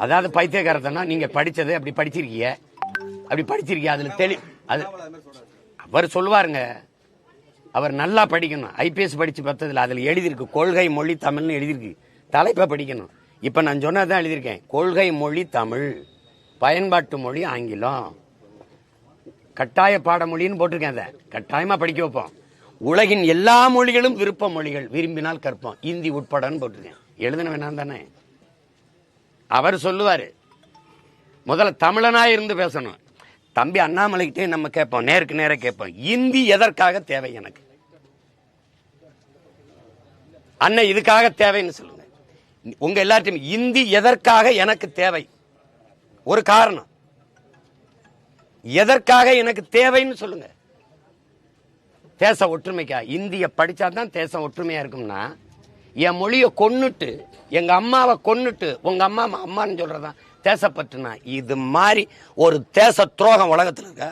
அதாவது பைத்தியக்காரத்தனா நீங்க படிச்சது அப்படி படிச்சிருக்கீங்க அதுல அது அவர் சொல்லுவாருங்க. அவர் நல்லா படிக்கணும். ஐபிஎஸ் படிச்சு பார்த்ததுல அதுல எழுதியிருக்கு கொள்கை மொழி தமிழ்னு எழுதியிருக்கு. தலைப்பை படிக்கணும். இப்ப நான் சொன்னதான் எழுதியிருக்கேன். கொள்கை மொழி தமிழ், பயன்பாட்டு மொழி ஆங்கிலம், கட்டாய பாடமொழின்னு போட்டிருக்கேன். அதை கட்டாயமா படிக்க வைப்போம். உலகின் எல்லா மொழிகளும் விருப்ப மொழிகள், விரும்பினால் கற்போம், இந்தி உட்படன்னு போட்டிருக்கேன். எழுதுன வேணாம் தானே. அவர் சொல்லுவாரு முதல்ல தமிழனா இருந்து பேசணும். தம்பி அண்ணாமலைக்கிட்டே நம்ம கேட்போம், நேருக்கு நேர கேட்போம், இந்தி எதற்காக தேவை எனக்கு, அண்ணன் இதுக்காக தேவைன்னு சொல்லுங்க. உங்க எல்லாத்தையும் இந்தி எதற்காக எனக்கு தேவை, ஒரு காரணம் எதற்காக எனக்கு தேவைன்னு சொல்லுங்க. தேச ஒற்றுமைக்கா? இந்திய படிச்சாதான் தேசம் ஒற்றுமையா இருக்கும்னா, என் மொழியை கொன்னுட்டு எங்க அம்மாவை கொன்னுட்டு உங்க அம்மா அம்மான்னு சொல்றதான் தேசப்பற்றுனா, இது மாதிரி ஒரு தேச துரோகம் உலகத்தில் இருக்கா?